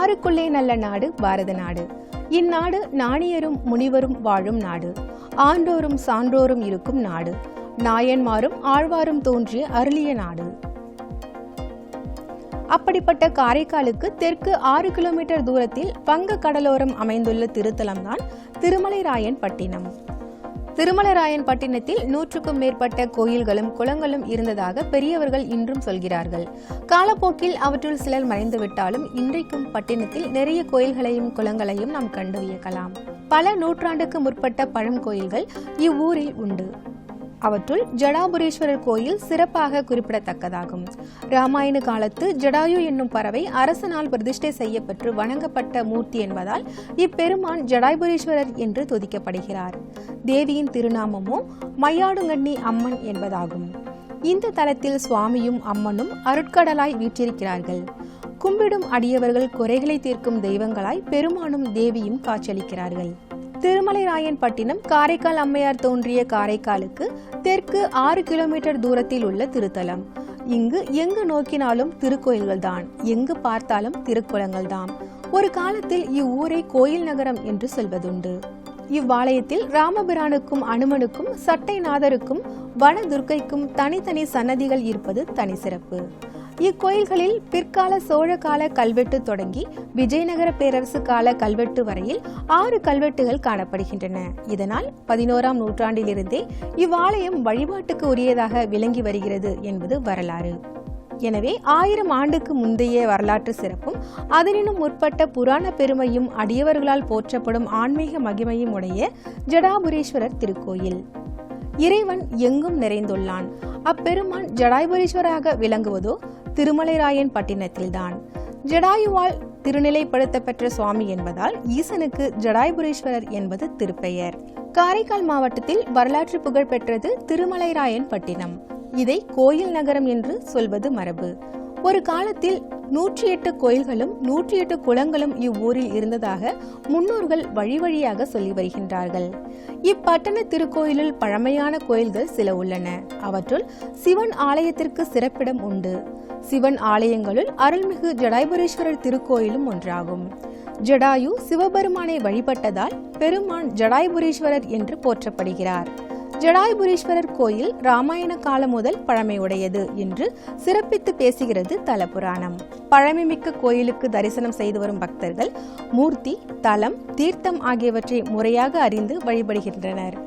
ஆறுக்குள்ளே நல்ல நாடு பாரத நாடு. இந்நாடு நாணியரும் முனிவரும் வாழும் நாடு. ஆண்டோரும் சான்றோரும் இருக்கும் நாடு. நாயன்மாரும் ஆழ்வாரும் தோன்றிய அருளிய நாடு. அப்படிப்பட்ட காரைக்காலுக்கு தெற்கு 6 கிலோமீட்டர் தூரத்தில் வங்க கடலோரம் அமைந்துள்ள திருத்தலம்தான் திருமலைராயன் பட்டினம். திருமலைராயன் பட்டினத்தில் 100க்கும் மேற்பட்ட கோயில்களும் குளங்களும் இருந்ததாக பெரியவர்கள் இன்றும் சொல்கிறார்கள். காலப்போக்கில் அவற்றுள் சிலர் மறைந்துவிட்டாலும் இன்றைக்கும் பட்டினத்தில் நிறைய கோயில்களையும் குளங்களையும் நாம் கண்டு வியக்கலாம். பல நூற்றாண்டுக்கு முற்பட்ட பழங்கோயில்கள் இவ்வூரில் உண்டு. அவற்றுள் ஜடாபுரீஸ்வரர் கோயில் சிறப்பாக குறிப்பிடத்தக்கதாகும். ராமாயண காலத்து ஜடாயு என்னும் பறவை அரசனால் பிரதிஷ்டை செய்யப்பட்டு வணங்கப்பட்ட மூர்த்தி என்பதால் இப்பெருமான் ஜடாபுரீஸ்வரர் என்று துதிக்கப்படுகிறார். தேவியின் திருநாமமோ மையாடுங்கண்ணி அம்மன் என்பதாகும். இந்த தலத்தில் சுவாமியும் அம்மனும் அருட்கடலாய் வீற்றிருக்கிறார்கள். கும்பிடும் அடியவர்கள் குறைகளை தீர்க்கும் தெய்வங்களாய் பெருமானும் தேவியும் காட்சியளிக்கிறார்கள். திருமலைராயன் பட்டினம் காரைக்கால் அம்மையார் தோன்றிய காரைக்காலுக்கு தெற்கு 6 கிலோமீட்டர் தூரத்தில் உள்ள திருத்தலம். இங்கு எங்கு நோக்கினாலும் திருக்கோயில்கள் தான், எங்கு பார்த்தாலும் திருக்குளங்கள் தான். ஒரு காலத்தில் இவ்வூரை கோயில் நகரம் என்று சொல்வதுண்டு. இவ்வாலயத்தில் ராமபிரானுக்கும் அனுமனுக்கும் சட்டைநாதருக்கும் வனதுர்க்கைக்கும் தனித்தனி சன்னதிகள் இருப்பது தனி சிறப்பு. இக்கோயில்களில் பிற்கால சோழ கால கல்வெட்டு தொடங்கி விஜயநகர பேரரசு கால கல்வெட்டு வரையில் 6 கல்வெட்டுகள் காணப்படுகின்றன. இதனால் 11ஆம் நூற்றாண்டிலிருந்தே இவ்வாலயம் வழிபாட்டுக்கு உரியதாக விளங்கி வருகிறது என்பது வரலாறு. எனவே 1000 ஆண்டுக்கு முந்தைய வரலாற்று சிறப்பும் அதனினும் முற்பட்ட புராண பெருமையும் அடியவர்களால் போற்றப்படும் ஆன்மீக மகிமையும் உடைய ஜடாபுரீஸ்வரர் திருக்கோயில். இறைவன் எங்கும் நிறைந்துள்ளான். அப்பெருமான் ஜடாயுபுரீஸ்வராக விளங்குவதோ திருமலைராயன் பட்டினத்தில்தான். ஜடாயுவால் திருநிலைப்படுத்த பெற்ற சுவாமி என்பதால் ஈசனுக்கு ஜடாயுபுரீஸ்வரர் என்பது திருப்பெயர். காரைக்கால் மாவட்டத்தில் வரலாற்று புகழ் பெற்றது திருமலைராயன் பட்டினம். இதை கோயில் நகரம் என்று சொல்வது மரபு. ஒரு காலத்தில் 108 கோயில்களும் 108 குளங்களும் இவ்வூரில் இருந்ததாக முன்னோர்கள் வழி வழியாக சொல்லி வருகின்றார்கள். இப்பட்டண திருக்கோயிலில் பழமையான கோயில்கள் சில உள்ளன. அவற்றுள் சிவன் ஆலயத்திற்கு சிறப்பிடம் உண்டு. சிவன் ஆலயங்களுள் அருள்மிகு ஜடாயுபுரீஸ்வரர் திருக்கோயிலும் ஒன்றாகும். ஜடாயு சிவபெருமானை வழிபட்டதால் பெருமான் ஜடாயுபுரீஸ்வரர் என்று போற்றப்படுகிறார். ஜடாயுபுரீஸ்வரர் கோயில் ராமாயண காலம் முதல் பழமையுடையது என்று சிறப்பித்து பேசுகிறது தலபுராணம். பழமைமிக்க கோயிலுக்கு தரிசனம் செய்து வரும் பக்தர்கள் மூர்த்தி, தலம், தீர்த்தம் ஆகியவற்றை முறையாக அறிந்து வழிபடுகின்றனர்.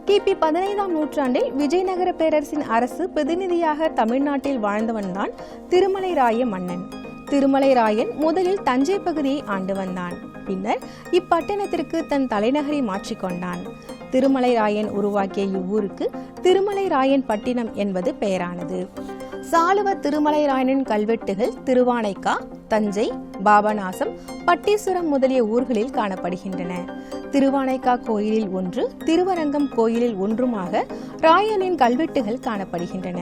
கிபி 15ஆம் நூற்றாண்டில் விஜயநகர பேரரசின் அரசு பிரதிநிதியாக தமிழ்நாட்டில் வாழ்ந்தவன்தான் திருமலைராய மன்னன். திருமலைராயன் முதலில் தஞ்சை பகுதியை ஆண்டு வந்தான். பின்னர் இப்பட்டணத்திற்கு தன் தலைநகரை மாற்றிக்கொண்டான். திருமலைராயன் உருவாக்கிய இவ்வூருக்கு திருமலைராயன் பட்டினம் என்பது பெயரானது. சாளுவ திருமலைராயனின் கல்வெட்டுகள் திருவானைக்கா, தஞ்சை, பாபநாசம், பட்டீஸ்வரம் முதலிய ஊர்களில் காணப்படுகின்றன. திருவானைக்கா கோயிலில் ஒன்று, திருவரங்கம் கோயிலில் ஒன்றுமாக ராயனின் கல்வெட்டுகள் காணப்படுகின்றன.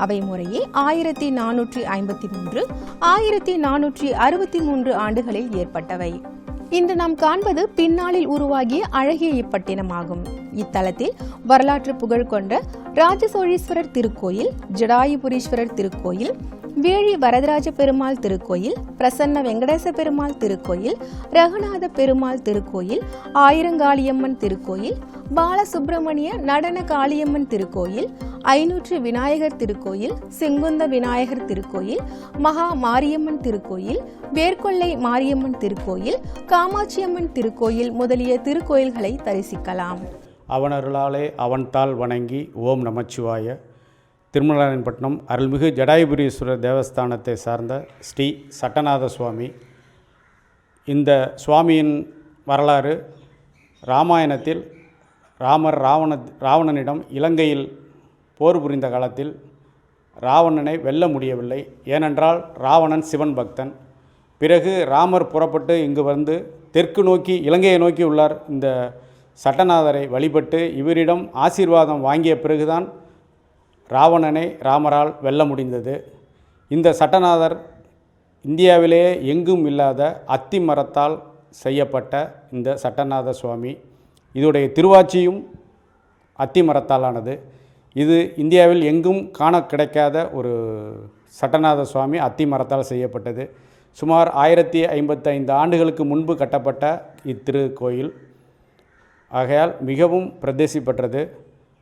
அவை முறையே 1453, 1463 ஆண்டுகளில் ஏற்பட்டவை. இன்று நாம் காண்பது பின்னாளில் உருவாகிய அழகிய இப்பட்டினமாகும். இத்தலத்தில் வரலாற்று புகழ் கொண்ட ராஜசோழீஸ்வரர் திருக்கோயில், ஜடாயுபுரீஸ்வரர் திருக்கோயில், வேழி வரதராஜ பெருமாள் திருக்கோயில், பிரசன்ன வெங்கடேச பெருமாள் திருக்கோயில், ரகுநாத பெருமாள் திருக்கோயில், ஆயிரங்காளியம்மன் திருக்கோயில், பாலசுப்பிரமணிய நடன காளியம்மன் திருக்கோயில், 500 விநாயகர் திருக்கோயில், செங்குந்த விநாயகர் திருக்கோயில், மகா மாரியம்மன் திருக்கோயில், வேர்கொள்ளை மாரியம்மன் திருக்கோயில், காமாட்சியம்மன் திருக்கோயில் முதலிய திருக்கோயில்களை தரிசிக்கலாம். அவனருளாலே அவன்தாள் வணங்கி ஓம் நமச்சிவாய. திருமலைராயன்பட்டினம் அருள்மிகு ஜடாயுபுரீஸ்வரர் தேவஸ்தானத்தை சார்ந்த ஸ்ரீ சட்டநாத சுவாமி. இந்த சுவாமியின் வரலாறு ராமாயணத்தில் ராமர் ராவணனிடம் இலங்கையில் போர் புரிந்த காலத்தில் ராவணனை வெல்ல முடியவில்லை. ஏனென்றால் ராவணன் சிவன் பக்தன். பிறகு ராமர் புறப்பட்டு இங்கு வந்து தெற்கு நோக்கி இலங்கையை நோக்கி உள்ளார். இந்த சட்டநாதரை வழிபட்டு இவரிடம் ஆசீர்வாதம் வாங்கிய பிறகுதான் ராவணனை ராமரால் வெல்ல முடிந்தது. இந்த சட்டநாதர் இந்தியாவிலேயே எங்கும் இல்லாத அத்தி மரத்தால் செய்யப்பட்ட இந்த சட்டநாத சுவாமி. இதோடைய திருவாச்சியும் அத்தி மரத்தாலானது. இது இந்தியாவில் எங்கும் காண கிடைக்காத ஒரு சட்டநாத சுவாமி. அத்தி மரத்தால் செய்யப்பட்டது. சுமார் 1055 ஆண்டுகளுக்கு முன்பு கட்டப்பட்ட இத்திருக்கோயில் ஆகையால் மிகவும் பிரசித்தி பெற்றது.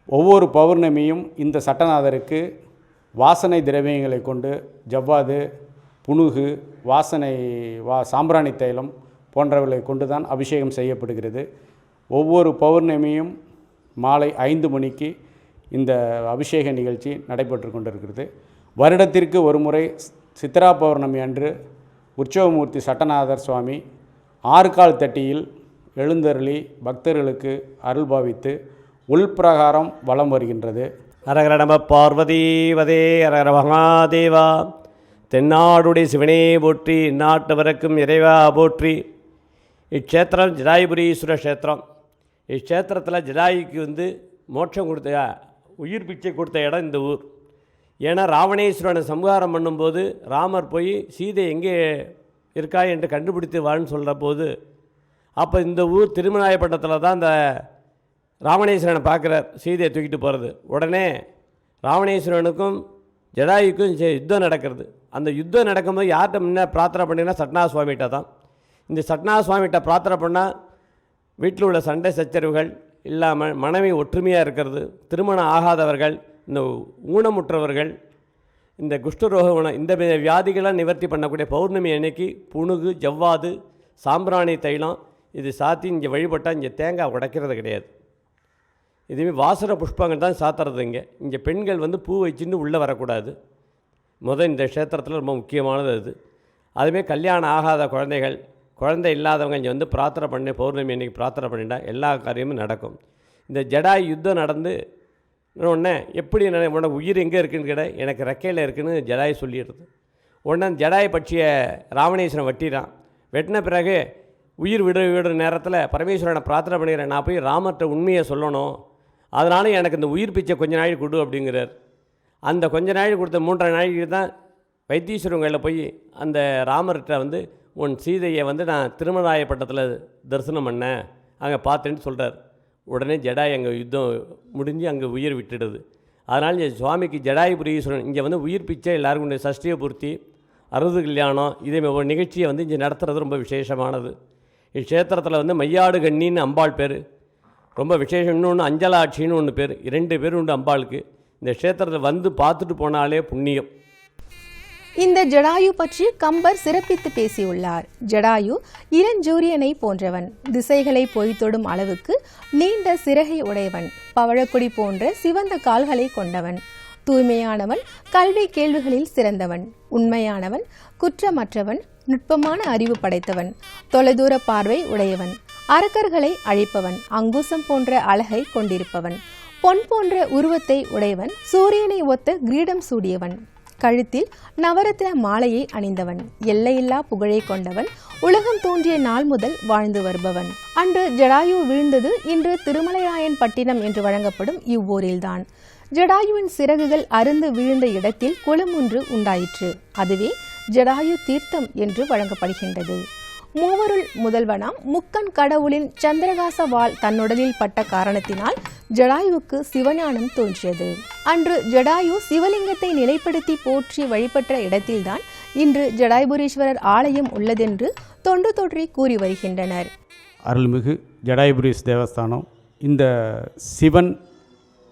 ஒவ்வொரு பௌர்ணமியும் இந்த சட்டநாதருக்கு வாசனை திரவியங்களை கொண்டு ஜவ்வாது, புனுகு, சாம்பிராணி தைலம் போன்றவர்களை கொண்டு தான் அபிஷேகம் செய்யப்படுகிறது. ஒவ்வொரு பௌர்ணமியும் மாலை 5 மணிக்கு இந்த அபிஷேக நிகழ்ச்சி நடைபெற்று கொண்டிருக்கிறது. வருடத்திற்கு ஒரு முறை சித்ரா பௌர்ணமி அன்று உற்சவமூர்த்தி சட்டநாதர் சுவாமி 6 கால் தட்டியில் எழுந்தருளி பக்தர்களுக்கு அருள்பாவித்து உள்பிரகாரம் வலம் வருகின்றது. அரகர நம பார்வதீவதே அரகர மகாதேவா. தென்னாடுடைய சிவனே போற்றி, நாட்டவருக்கும் இறைவா போற்றி. இக்ஷேத்திரம் ஜடாயுபுரீஸ்வர க்ஷேத்திரம். இக்ஷேத்திரத்தில் ஜடாயுக்கு மோட்சம் கொடுத்த, உயிர் பிச்சை கொடுத்த இடம் இந்த ஊர். ஏன்னா ராவணேஸ்வரனை சம்ஹாரம் பண்ணும்போது ராமர் போய் சீதை எங்கே இருக்கா என்று கண்டுபிடித்து வான்னு சொல்கிற போது அப்போ இந்த ஊர் திருமலாயப்பட்டினத்தில் தான் இந்த ராவணேஸ்வரனை பார்க்குறார், சீதையை தூக்கிட்டு போகிறது. உடனே ராவணேஸ்வரனுக்கும் ஜடாயுக்கும் யுத்தம் நடக்கிறது. அந்த யுத்தம் நடக்கும்போது யார்கிட்ட முன்ன பிரார்த்தனை பண்ணினா சட்னா சுவாமிகிட்ட தான். இந்த சட்னா சுவாமிகிட்ட பிரார்த்தனை பண்ணால் வீட்டில் உள்ள சண்டை சச்சரவுகள் இல்லாமல் மனைவி ஒற்றுமையாக இருக்கிறது, திருமணம் ஆகாதவர்கள், இந்த ஊனமுற்றவர்கள், இந்த குஷ்டரோக இந்த வியாதிகளாக நிவர்த்தி பண்ணக்கூடிய பௌர்ணமி அன்னைக்கு புனுகு, ஜவ்வாது, சாம்பிராணி தைலம் இது சாத்தி இங்கே வழிபட்டால் இங்கே தேங்காய் உடைக்கிறது கிடையாது. இதுவே வாசன புஷ்பங்கள் தான் சாத்துறது. இங்கே பெண்கள் பூ வச்சுன்னு உள்ளே வரக்கூடாது. இந்த க்ஷேத்திரத்தில் ரொம்ப முக்கியமானது அது. அதுவே கல்யாணம் ஆகாத குழந்தைகள், குழந்தை இல்லாதவங்க இங்கே பிரார்த்தனை பண்ணி பௌர்ணமி அன்றைக்கி பிரார்த்தனை பண்ணிட்டா எல்லா காரியமும் நடக்கும். இந்த ஜடாய் யுத்தம் நடந்து உடனே எப்படி உனக்கு உயிர் எங்கே இருக்குன்னு கேட்ட, எனக்கு ரெக்கையில் இருக்குதுன்னு ஜடாய் சொல்லிடுறது. உடனே ஜடாய் பட்சிய ராவணேஸ்வரன் வெட்டின பிறகு உயிர் விடுற நேரத்தில் பரமேஸ்வரனை பிரார்த்தனை பண்ணிக்கிறேன், நான் போய் ராமர்கிட்ட உண்மையை சொல்லணும், அதனால் எனக்கு இந்த உயிர் பிச்சை கொஞ்ச நாள் கொடு அப்படிங்கிறார். அந்த கொஞ்ச நாள் கொடுத்த 3.5 நாளைக்கு தான் வைத்தீஸ்வரன் கோயிலில் போய் அந்த ராமர்கிட்ட உன் சீதையை நான் திருமலாயப்பட்டத்தில் தரிசனம் பண்ணேன், அங்கே பார்த்தேன்னு சொல்கிறார். உடனே ஜடாய் அங்கே யுத்தம் முடிஞ்சு அங்கே உயிர் விட்டுடுது. அதனால் சுவாமிக்கு ஜடாயுபுரீஸ்வரன் இங்கே உயிர் பிச்சை எல்லாருக்கும் சஷ்டிய பூர்த்தி, அறுபது கல்யாணம் இதே ஒரு நிகழ்ச்சியை இங்கே நடத்துகிறது ரொம்ப விசேஷமானது. இக்ஷேத்திரத்தில் மையாடு கண்ணின்னு அம்பாள் பேர் ரொம்ப விசேஷம். இன்னொன்று அஞ்சலாட்சின்னு ஒன்று பேர், 2 பேர் உண்டு அம்பாளுக்கு. இந்த க்ஷேத்திரத்தில் பார்த்துட்டு போனாலே புண்ணியம். இந்த ஜடாயு பற்றி கம்பர் சிறப்பித்து பேசியுள்ளார். ஜடாயு இளஞ்சூரியனை போன்றவன், திசைகளை பொய்த்தொடும் அளவுக்கு நீண்ட சிறகை உடையவன், பவழக்குடி போன்ற சிவந்த கால்களை கொண்டவன், தூய்மையானவன், கல்வி கேள்விகளில் சிறந்தவன், உண்மையானவன், குற்றமற்றவன், நுட்பமான அறிவு படைத்தவன், தொலைதூர பார்வை உடையவன், அரக்கர்களை அழிப்பவன், அங்குசம் போன்ற அழகை கொண்டிருப்பவன், பொன் போன்ற உருவத்தை உடையவன், சூரியனை ஒத்த கிரீடம் சூடியவன், கழுத்தில் நவரத்ன மாலையை அணிந்தவன், எல்லையில்லா புகழை கொண்டவன், உலகம் தோன்றிய நாள் முதல் வாழ்ந்து வருபவன். அன்று ஜடாயு வீழ்ந்தது இன்று திருமலைராயன் பட்டினம் என்று வழங்கப்படும் இவ்வூரில்தான். ஜடாயுவின் சிறகுகள் அருந்து வீழ்ந்த இடத்தில் குளம் ஒன்று உண்டாயிற்று. அதுவே ஜடாயு தீர்த்தம் என்று வழங்கப்படுகின்றது. மூவருள் முதல்வனாம் முக்கன் கடவுளின் சந்திரகாச வாள் தன்னுடலில் பட்ட காரணத்தினால் ஜடாயுவுக்கு சிவஞானம் தோன்றியது. அன்று ஜடாயு சிவலிங்கத்தை நிலைப்படுத்தி போற்றி வழிபட்ட இடத்தில்தான் இன்று ஜடாயுபுரீஸ்வரர் ஆலயம் உள்ளதென்று தொன்று தொற்றி கூறி வருகின்றனர். அருள்மிகு ஜடாயுபுரீஸ் தேவஸ்தானம், இந்த சிவன்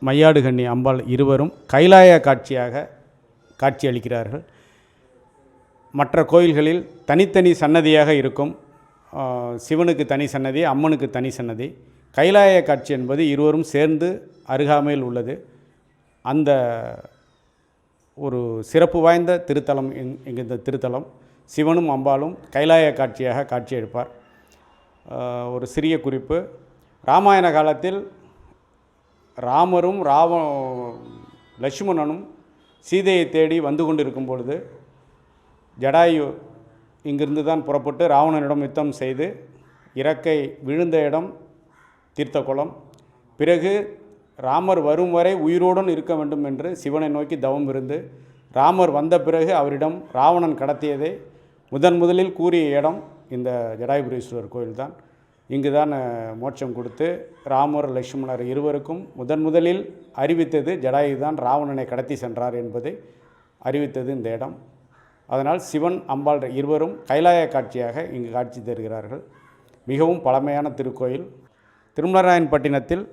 மையாடுகண்ணி அம்பாள் இருவரும் கைலாய காட்சியாக காட்சியளிக்கிறார்கள். மற்ற கோயில்களில் தனித்தனி சன்னதியாக இருக்கும். சிவனுக்கு தனி சன்னதி, அம்மனுக்கு தனி சன்னதி. கைலாய காட்சி என்பது இருவரும் சேர்ந்து அருகாமையில் உள்ளது. அந்த ஒரு சிறப்பு வாய்ந்த திருத்தலம் இந்த திருத்தலம். சிவனும் அம்பாளும் கைலாய காட்சியாக காட்சியளிப்பார். ஒரு சிறிய குறிப்பு, ராமாயண காலத்தில் ராமரும் லட்சுமணனும் சீதையை தேடி வந்து கொண்டிருக்கும் பொழுது ஜடாயு இங்கிருந்து தான் புறப்பட்டு ராவணனிடம் யுத்தம் செய்து இறக்கை விழுந்த இடம் தீர்த்தகுளம். பிறகு ராமர் வரும் வரை உயிரோடு இருக்க வேண்டும் என்று சிவனை நோக்கி தவம் இருந்து ராமர் வந்த பிறகு அவரிடம் ராவணன் கடத்தியதை முதலில் கூறிய இடம் இந்த ஜடாயுபுரீஸ்வரர் கோயில்தான். இங்கு தான் மோட்சம் கொடுத்து ராமர் லட்சுமணர் இருவருக்கும் முதலில் அறிவித்தது ஜடாயு தான் ராவணனை கடத்தி சென்றார் என்பதை அறிவித்தது இந்த இடம். அதனால் சிவன் அம்பாள் இருவரும் கைலாய காட்சியாக இங்கு காட்சி தருகிறார்கள். மிகவும் பழமையான திருக்கோயில். திருமலராயன்பட்டினத்தில்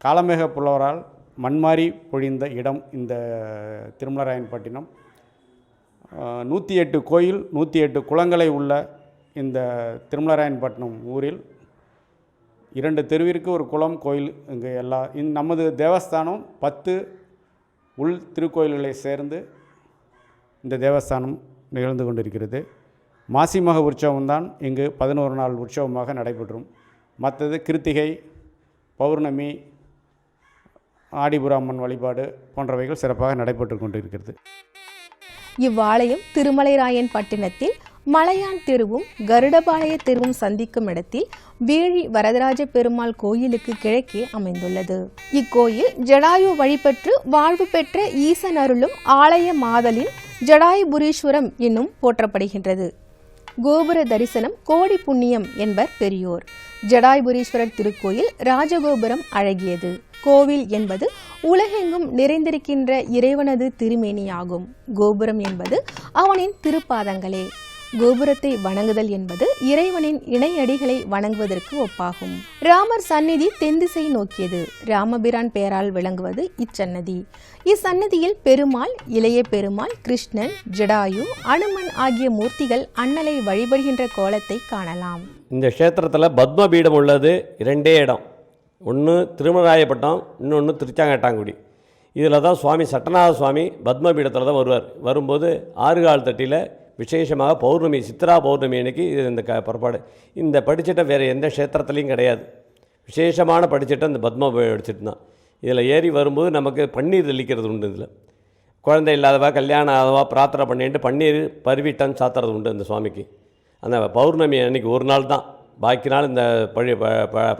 காலமேக புலவரால் மண்மாரி பொழிந்த இடம் இந்த திருமலராயன்பட்டினம். 108 கோயில் 108 குளங்களை உள்ள இந்த திருமலராயன்பட்டினம் ஊரில் 2 தெருவிற்கு ஒரு குளம் கோயில். இங்கு நமது தேவஸ்தானம் 10 உள் திருக்கோயில்களை சேர்ந்து இந்த தேவஸ்தானம் நிகழ்ந்து கொண்டிருக்கிறது. மாசிமக உற்சவம்தான் இங்கு 11 நாள் உற்சவமாக நடைபெறும். மற்றது கிருத்திகை, பௌர்ணமி, ஆடிபுராமன் வழிபாடு போன்றவைகள் சிறப்பாக நடைபெற்று கொண்டிருக்கிறது. இவ்வாலயம் திருமலைராயன் பட்டினத்தில் மலையான் தெருவும் கருடபாளைய தெருவும் சந்திக்கும் இடத்தில் வேழி வரதராஜ பெருமாள் கோயிலுக்கு கிழக்கே அமைந்துள்ளது. இக்கோயில் ஜடாயு வழிபட்டு வாழ்வு பெற்ற ஈசன் அருளும் ஆலய மாதலின் ஜடாயுபுரீஸ்வரம் என்னும் போற்றப்படுகின்றது. கோபுர தரிசனம் கோடி புண்ணியம் என்பர் பெரியோர். ஜடாயுபுரீஸ்வரர் திருக்கோயில் ராஜகோபுரம் அழகியது. கோவில் என்பது உலகெங்கும் நிறைந்திருக்கின்ற இறைவனது திருமேனியாகும். கோபுரம் என்பது அவனின் திருப்பாதங்களே. கோபுரத்தை வணங்குதல் என்பது இறைவனின் இணையடிகளை வணங்குவதற்கு ஒப்பாகும். ராமர் சந்நிதி தென்திசை நோக்கியது. ராமபிரான் பெயரால் விளங்குவது இச்சன்னதி. இச்சன்னதியில் பெருமாள், இளைய பெருமாள், கிருஷ்ணன், ஜடாயு, அனுமன் ஆகிய மூர்த்திகள் அண்ணலை வழிபடுகின்ற கோலத்தை காணலாம். இந்த க்ஷேத்திரத்தில் பத்மபீடம் உள்ளது 2 இடம். ஒன்று திருமலாயப்பட்டினம், இன்னொன்று திருச்சாங்கட்டாங்குடி. இதில் தான் சுவாமி சட்டநாத சுவாமி பத்மபீடத்தில் தான் வருவார். வரும்போது 6 கால் தட்டியில் விசேஷமாக பௌர்ணமி, சித்ரா பௌர்ணமி அன்னைக்கு இது இந்த புறப்பாடு. இந்த படிச்சட்டம் வேறு எந்த க்ஷேத்திரத்துலையும் கிடையாது. விசேஷமான படிச்சட்டம் இந்த பத்ம படிச்சட்டு தான். இதில் ஏறி வரும்போது நமக்கு பன்னீர் தெளிக்கிறது உண்டு. இதில் குழந்தை இல்லாதவா, கல்யாணம் ஆதவா பிரார்த்தனை பண்ணிட்டு பன்னீர் பருவிட்டன் சாத்துறது உண்டு இந்த சுவாமிக்கு. அந்த பௌர்ணமி அன்னைக்கு ஒரு நாள் தான், பாக்கி நாள் இந்த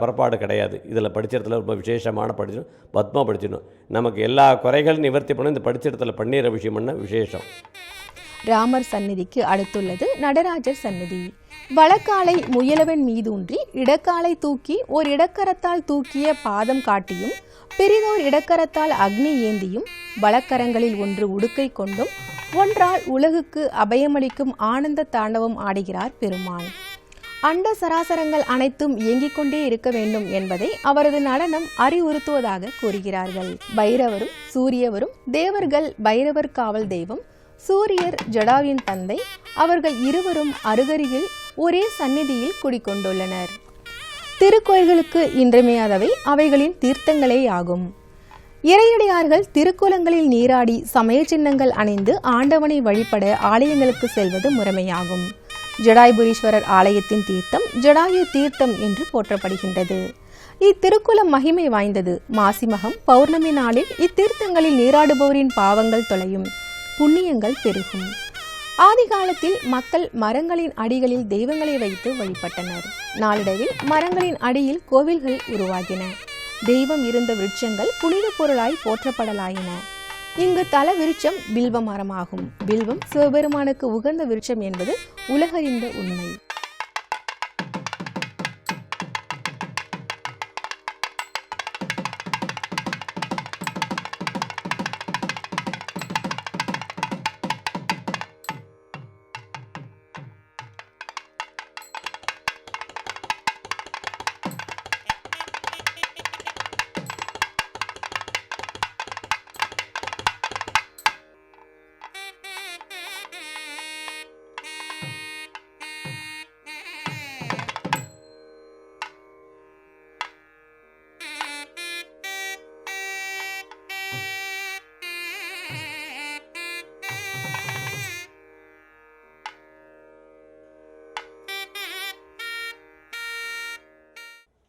புறப்பாடு கிடையாது. இதில் படிச்சடத்தில் ரொம்ப விசேஷமான படிச்சிடும் பத்மா படிச்சிடணும். நமக்கு எல்லா குறைகளும் நிவர்த்தி பண்ண இந்த படிச்சடத்தில் பன்னீர் அபிஷேகம் பண்ண விசேஷம். ராமர் சந்நிதிக்கு அடுத்துள்ளது நடராஜர் சந்நிதி. வலக்காலை முயலவன் மீதூன்றி இடக்காலை தூக்கி ஓர் இடக்கரத்தால் தூக்கிய பாதம் காட்டியும் பெரிதோர் இடக்கரத்தால் அக்னி ஏந்தியும் வலக்கரங்களில் ஒன்று உடுக்கை கொண்டும் ஒன்றால் உலகுக்கு அபயமளிக்கும் ஆனந்த தாண்டவம் ஆடுகிறார் பெருமாள். அண்ட சராசரங்கள் அனைத்தும் இயங்கிக் கொண்டே இருக்க வேண்டும் என்பதை அவரது நடனம் அறிவுறுத்துவதாக கூறுகிறார்கள். பைரவரும் சூரியவரும் தேவர்கள். பைரவர் காவல் தெய்வம், சூரியர் ஜடாவின் தந்தை. அவர்கள் இருவரும் அருகருகில் ஒரே சந்நிதியில் குடிக்கொண்டுள்ளனர். திருக்கோயில்களுக்கு இன்றியமையாதவை அவைகளின் தீர்த்தங்களே ஆகும். இறையடியார்கள் திருக்குளங்களில் நீராடி சமய சின்னங்கள் அணிந்து ஆண்டவனை வழிபட ஆலயங்களுக்கு செல்வது முறைமையாகும். ஜடாயுபுரீஸ்வரர் ஆலயத்தின் தீர்த்தம் ஜடாயு தீர்த்தம் என்று போற்றப்படுகின்றது. இத்திருக்குளம் மகிமை வாய்ந்தது. மாசிமகம் பௌர்ணமி நாளில் இத்தீர்த்தங்களில் நீராடுபவரின் பாவங்கள் தொலையும், புண்ணியங்கள் பெருகும். ஆதி காலத்தில் மக்கள் மரங்களின் அடிகளில் தெய்வங்களை வைத்து வழிபட்டனர். நாளடைவில் மரங்களின் அடியில் கோவில்கள் உருவாகின. தெய்வம் இருந்த விருட்சங்கள் புனித பொருளாய் போற்றப்படலாயின. இங்கு தல விருட்சம் பில்வ மரமாகும். பில்வம் சிவபெருமானுக்கு உகந்த விருட்சம் என்பது உலகறிந்த உண்மை.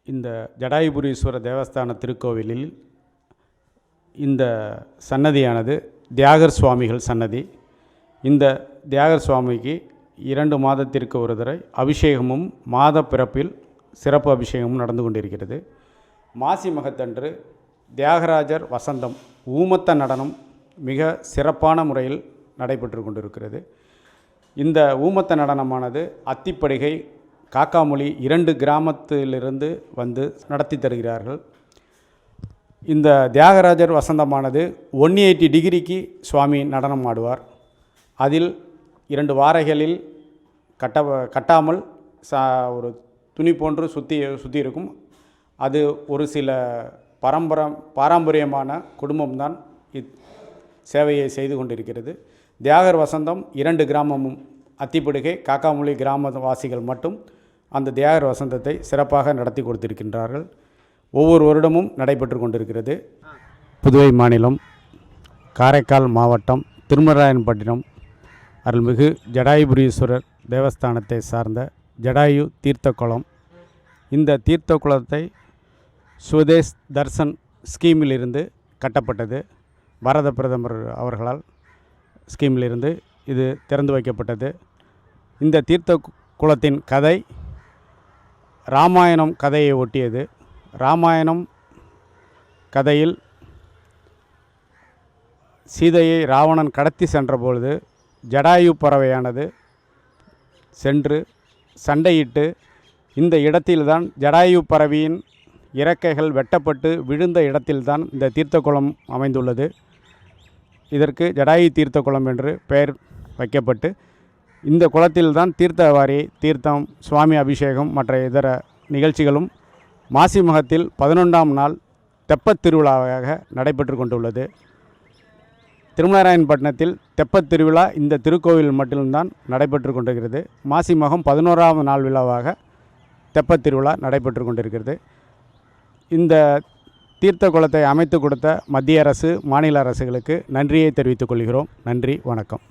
இந்த ஜடாயுபுரீஸ்வரர் தேவஸ்தான திருக்கோவிலில் இந்த சன்னதியானது தியாகர் சுவாமிகள் சன்னதி. இந்த தியாகர் சுவாமிக்கு 2 மாதத்திற்கு ஒரு தடவை அபிஷேகமும் மாத பிறப்பில் சிறப்பு அபிஷேகமும் நடந்து கொண்டிருக்கிறது. மாசி மகத்தன்று தியாகராஜர் வசந்தம் ஊமத்த நடனம் மிக சிறப்பான முறையில் நடைபெற்று கொண்டிருக்கிறது. இந்த ஊமத்த நடனமானது அத்திப்படிகை, காக்காமொழி 2 கிராமத்திலிருந்து வந்து நடத்தி தருகிறார்கள். இந்த தியாகராஜர் வசந்தமானது 180 டிகிரிக்கு சுவாமி நடனம் ஆடுவார். அதில் 2 வாரைகளில் கட்டாமல் ஒரு துணி போன்று சுற்றி இருக்கும். அது ஒரு சில பாரம்பரியமான குடும்பம்தான் சேவையை செய்து கொண்டிருக்கிறது. தியாகர் வசந்தம் 2 கிராமமும் அத்திப்படுகை காக்காமொழி கிராமவாசிகள் மட்டும் அந்த தியாகர் வசந்தத்தை சிறப்பாக நடத்தி கொடுத்திருக்கின்றார்கள். ஒவ்வொரு வருடமும் நடைபெற்று கொண்டிருக்கிறது. புதுவை மாநிலம் காரைக்கால் மாவட்டம் திருமலைராயன்பட்டினம் அருள்மிகு ஜடாயுபுரீஸ்வரர் தேவஸ்தானத்தை சார்ந்த ஜடாயு தீர்த்த குளம். இந்த தீர்த்த குளத்தை சுதேஷ் தர்சன் ஸ்கீமிலிருந்து கட்டப்பட்டது. பாரத பிரதமர் அவர்களால் ஸ்கீமிலிருந்து இது திறந்து வைக்கப்பட்டது. இந்த தீர்த்த குளத்தின் கதை ராமாயணம் கதையை ஒட்டியது. ராமாயணம் கதையில் சீதையை ராவணன் கடத்தி சென்றபொழுது ஜடாயு பறவையானது சென்று சண்டையிட்டு இந்த இடத்தில்தான் ஜடாயு பறவையின் இறக்கைகள் வெட்டப்பட்டு விழுந்த இடத்தில்தான் இந்த தீர்த்தக்குளம் அமைந்துள்ளது. இதற்கு ஜடாயு தீர்த்தக்குளம் என்று பெயர் வைக்கப்பட்டு இந்த குளத்தில்தான் தீர்த்தவாரி, தீர்த்தம், சுவாமி அபிஷேகம் மற்ற இதர நிகழ்ச்சிகளும் மாசி மகத்தில் 11ஆம் நாள் தெப்பத் திருவிழாவாக நடைபெற்று கொண்டுள்ளது. திருமலைராயன்பட்டினத்தில் தெப்பத் திருவிழா இந்த திருக்கோவில் மட்டும்தான் நடைபெற்று கொண்டிருக்கிறது. மாசி மகம் 11ஆம் நாள் விழாவாக தெப்பத் திருவிழா நடைபெற்று கொண்டிருக்கிறது. இந்த தீர்த்த குளத்தை அமைத்து கொடுத்த மத்திய அரசு, மாநில அரசுகளுக்கு நன்றியை தெரிவித்துக் கொள்கிறோம். நன்றி, வணக்கம்.